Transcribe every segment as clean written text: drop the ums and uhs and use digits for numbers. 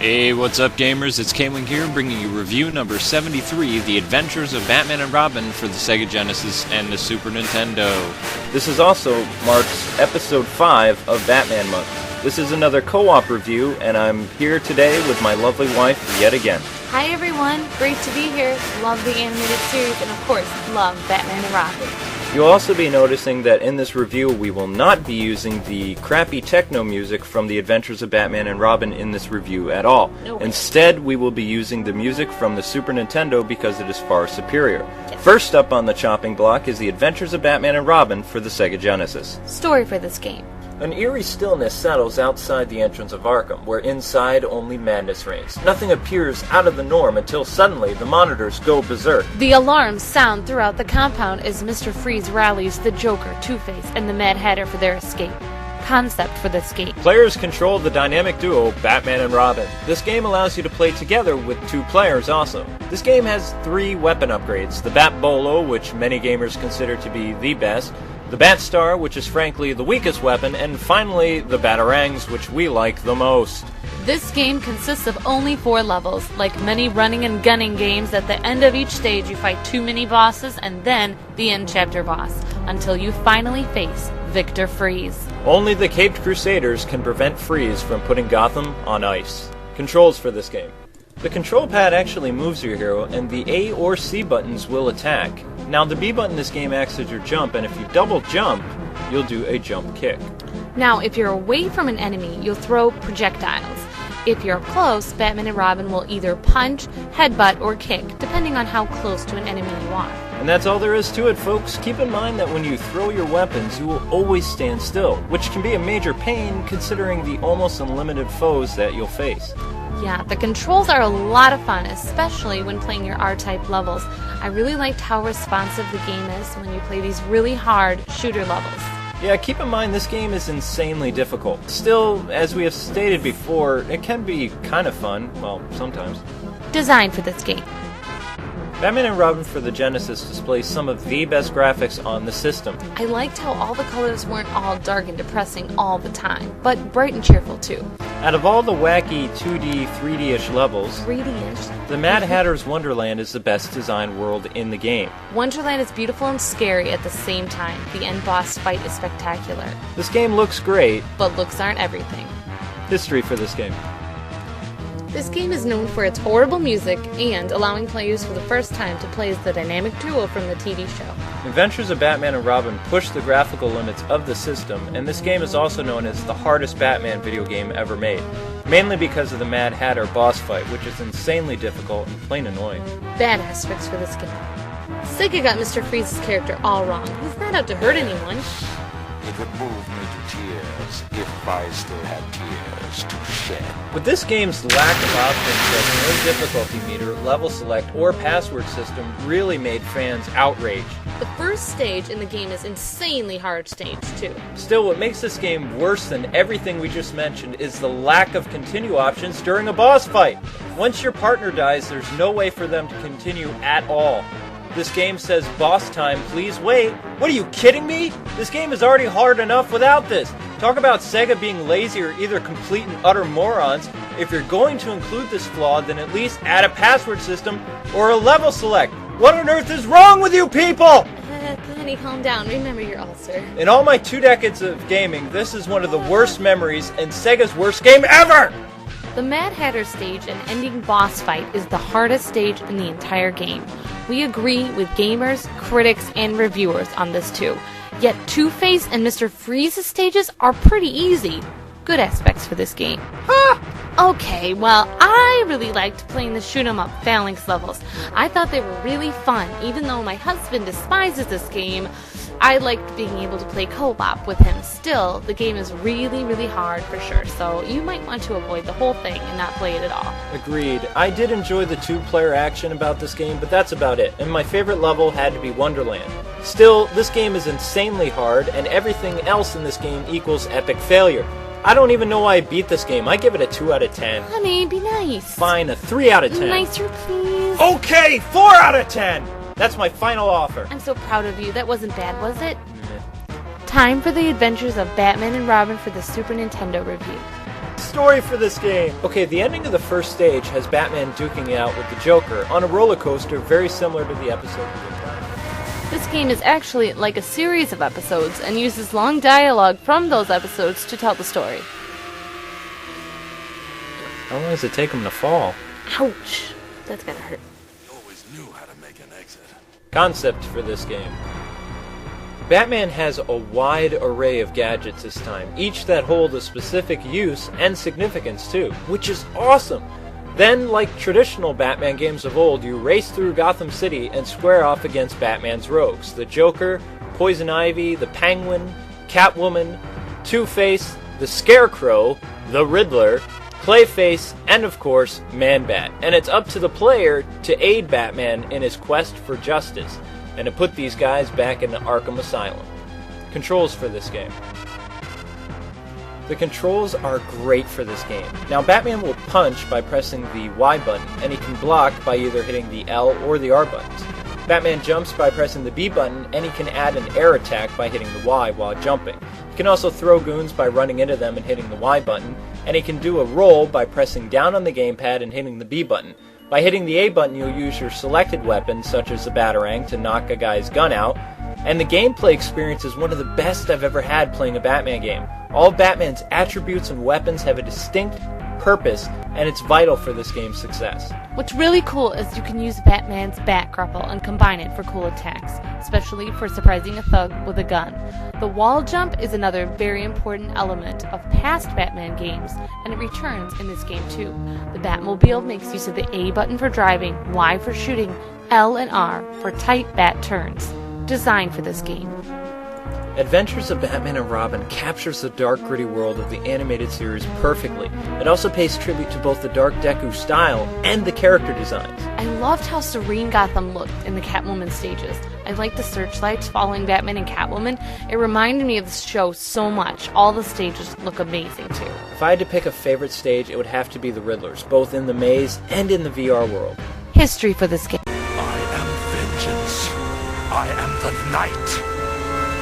Hey, what's up gamers? It's K-Wing here, bringing you review number 73, The Adventures of Batman and Robin for the Sega Genesis and the Super Nintendo. This is also marks episode 5 of Batman Month. This is another co-op review, and I'm here today with my lovely wife yet again. Hi everyone, great to be here. Love the animated series, and of course, love Batman and Robin. You'll also be noticing that in this review we will not be using the crappy techno music from The Adventures of Batman and Robin in this review at all. No way. Instead, we will be using the music from the Super Nintendo because it is far superior. Yes. First up on the chopping block is The Adventures of Batman and Robin for the Sega Genesis. Story for this game. An eerie stillness settles outside the entrance of Arkham, where inside only madness reigns. Nothing appears out of the norm until suddenly the monitors go berserk. The alarms sound throughout the compound as Mr. Freeze rallies the Joker, Two-Face, and the Mad Hatter for their escape. Concept for this game. Players control the dynamic duo Batman and Robin. This game allows you to play together with 2 players also. This game has 3 weapon upgrades: the Bat Bolo, which many gamers consider to be the best, the Bat Star, which is frankly the weakest weapon, and finally the Batarangs, which we like the most. This game consists of only 4 levels. Like many running and gunning games, at the end of each stage you fight 2 mini-bosses and then the end chapter boss, until you finally face Victor Freeze. Only the Caped Crusaders can prevent Freeze from putting Gotham on ice. Controls for this game. The control pad actually moves your hero, and the A or C buttons will attack. Now the B button in this game acts as your jump, and if you double jump, you'll do a jump kick. Now, if you're away from an enemy, you'll throw projectiles. If you're close, Batman and Robin will either punch, headbutt, or kick, depending on how close to an enemy you are. And that's all there is to it, folks. Keep in mind that when you throw your weapons, you will always stand still, which can be a major pain considering the almost unlimited foes that you'll face. Yeah, the controls are a lot of fun, especially when playing your R-type levels. I really liked how responsive the game is when you play these really hard shooter levels. Yeah, keep in mind this game is insanely difficult. Still, as we have stated before, it can be kind of fun, well, sometimes. Design for this game. Batman and Robin for the Genesis displays some of the best graphics on the system. I liked how all the colors weren't all dark and depressing all the time, but bright and cheerful too. Out of all the wacky 2D, 3D-ish levels, 3D-ish. the Mad Hatter's Wonderland is the best designed world in the game. Wonderland is beautiful and scary at the same time. The end boss fight is spectacular. This game looks great. But looks aren't everything. History for this game. This game is known for its horrible music and allowing players for the first time to play as the dynamic duo from the TV show. Adventures of Batman and Robin push the graphical limits of the system, and this game is also known as the hardest Batman video game ever made, mainly because of the Mad Hatter boss fight, which is insanely difficult and plain annoying. Bad aspects for this game. Sega got Mr. Freeze's character all wrong. He's not out to hurt anyone. It would move me to tears if I still had tears to shed. With this game's lack of options like no difficulty meter, level select, or password system really made fans outraged. The first stage in the game is insanely hard stage too. Still, what makes this game worse than everything we just mentioned is the lack of continue options during a boss fight. Once your partner dies, there's no way for them to continue at all. This game says, boss time, please wait. What are you kidding me? This game is already hard enough without this. Talk about Sega being lazy or either complete and utter morons. If you're going to include this flaw, then at least add a password system or a level select. What on earth is wrong with you people? Honey, calm down. Remember your ulcer. In all my 2 decades of gaming, this is one of the worst memories and Sega's worst game ever! The Mad Hatter stage and ending boss fight is the hardest stage in the entire game. We agree with gamers, critics, and reviewers on this too. Yet Two-Face and Mr. Freeze's stages are pretty easy. Good aspects for this game. Okay, well, I really liked playing the shoot-'em-up phalanx levels. I thought they were really fun. Even though my husband despises this game, I liked being able to play co-op with him. Still, the game is really, really hard for sure, so you might want to avoid the whole thing and not play it at all. Agreed. I did enjoy the 2-player action about this game, but that's about it, and my favorite level had to be Wonderland. Still, this game is insanely hard, and everything else in this game equals epic failure. I don't even know why I beat this game. I give it a 2 out of 10. Honey, be nice. Fine, a 3 out of 10. Nicer, please. Okay, 4 out of 10! That's my final offer. I'm so proud of you. That wasn't bad, was it? Time for the adventures of Batman and Robin for the Super Nintendo review. story for this game. Okay, the ending of the first stage has Batman duking it out with the Joker on a roller coaster very similar to the episode we just done. This game is actually like a series of episodes and uses long dialogue from those episodes to tell the story. How long does it take him to fall? Ouch. That's gonna hurt. Always knew how to make an exit. Concept for this game. Batman has a wide array of gadgets this time, each that hold a specific use and significance too, which is awesome! Then, like traditional Batman games of old, you race through Gotham City and square off against Batman's rogues. The Joker, Poison Ivy, the Penguin, Catwoman, Two-Face, the Scarecrow, the Riddler, Clayface, and of course, Man-Bat. And it's up to the player to aid Batman in his quest for justice, and to put these guys back in Arkham Asylum. Controls for this game. The controls are great for this game. Now, Batman will punch by pressing the Y button, and he can block by either hitting the L or the R buttons. Batman jumps by pressing the B button, and he can add an air attack by hitting the Y while jumping. He can also throw goons by running into them and hitting the Y button, and he can do a roll by pressing down on the gamepad and hitting the B button. By hitting the A button, you'll use your selected weapons, such as the Batarang, to knock a guy's gun out, and the gameplay experience is one of the best I've ever had playing a Batman game. All of Batman's attributes and weapons have a distinct purpose, and it's vital for this game's success. What's really cool is you can use Batman's bat grapple and combine it for cool attacks, especially for surprising a thug with a gun. The wall jump is another very important element of past Batman games, and it returns in this game too. The Batmobile makes use of the A button for driving, Y for shooting, L and R for tight bat turns. Designed for this game. Adventures of Batman and Robin captures the dark, gritty world of the animated series perfectly. It also pays tribute to both the dark Deku style and the character designs. I loved how serene Gotham looked in the Catwoman stages. I liked the searchlights following Batman and Catwoman. It reminded me of the show so much. All the stages look amazing too. If I had to pick a favorite stage, it would have to be the Riddler's, both in the maze and in the VR world. History for this game. I am vengeance. I am the night.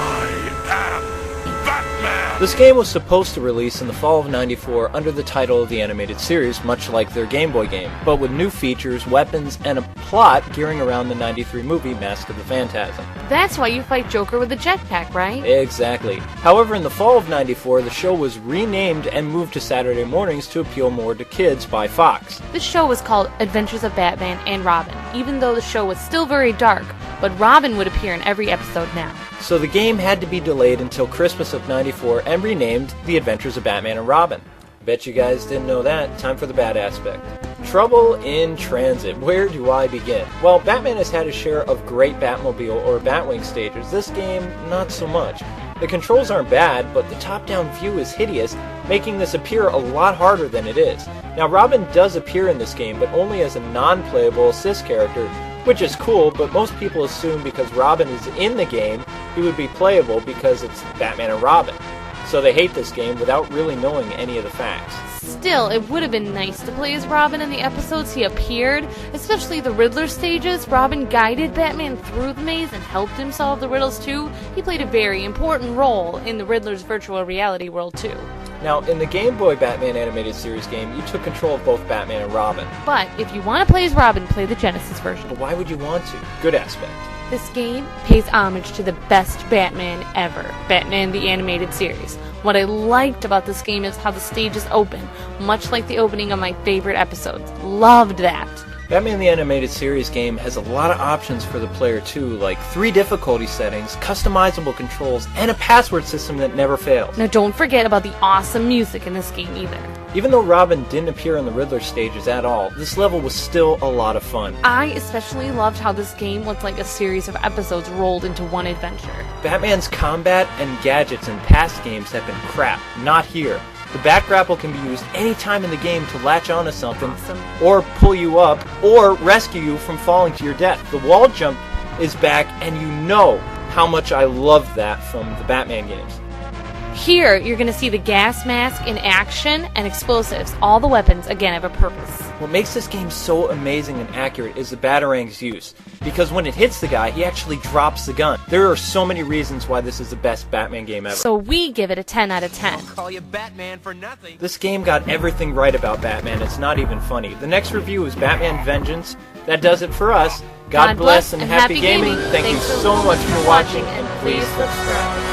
I am Batman! This game was supposed to release in the fall of '94 under the title of the animated series, much like their Game Boy game, but with new features, weapons, and a plot gearing around the '93 movie Mask of the Phantasm. That's why you fight Joker with a jetpack, right? Exactly. However, in the fall of '94, the show was renamed and moved to Saturday mornings to appeal more to kids by Fox. This show was called Adventures of Batman and Robin, even though the show was still very dark, but Robin would appear in every episode now. So the game had to be delayed until Christmas of '94 and renamed The Adventures of Batman and Robin. Bet you guys didn't know that. Time for the bad aspect. Trouble in transit. Where do I begin? Well, Batman has had his share of great Batmobile or Batwing stages. This game, not so much. The controls aren't bad, but the top-down view is hideous, making this appear a lot harder than it is. Now, Robin does appear in this game, but only as a non-playable assist character, which is cool, but most people assume because Robin is in the game, he would be playable because it's Batman and Robin. So they hate this game without really knowing any of the facts. Still, it would have been nice to play as Robin in the episodes he appeared, especially the Riddler stages. Robin guided Batman through the maze and helped him solve the riddles too. He played a very important role in the Riddler's virtual reality world too. Now, in the Game Boy Batman animated series game, you took control of both Batman and Robin. But if you want to play as Robin, play the Genesis version. But why would you want to? Good aspect. This game pays homage to the best Batman ever, Batman the Animated Series. What I liked about this game is how the stages open, much like the opening of my favorite episodes. Loved that. Batman the Animated Series game has a lot of options for the player too, like 3 difficulty settings, customizable controls, and a password system that never fails. Now don't forget about the awesome music in this game either. Even though Robin didn't appear in the Riddler stages at all, this level was still a lot of fun. I especially loved how this game was like a series of episodes rolled into one adventure. Batman's combat and gadgets in past games have been crap, not here. The bat grapple can be used anytime in the game to latch onto something, or pull you up, or rescue you from falling to your death. The wall jump is back, and you know how much I love that from the Batman games. Here, you're going to see the gas mask in action and explosives. All the weapons, again, have a purpose. What makes this game so amazing and accurate is the Batarang's use, because when it hits the guy, he actually drops the gun. There are so many reasons why this is the best Batman game ever. So we give it a 10 out of 10. Call you Batman for nothing. This game got everything right about Batman. It's not even funny. The next review is Batman Vengeance. That does it for us. God bless and happy gaming. Thank you so much for watching, and please subscribe.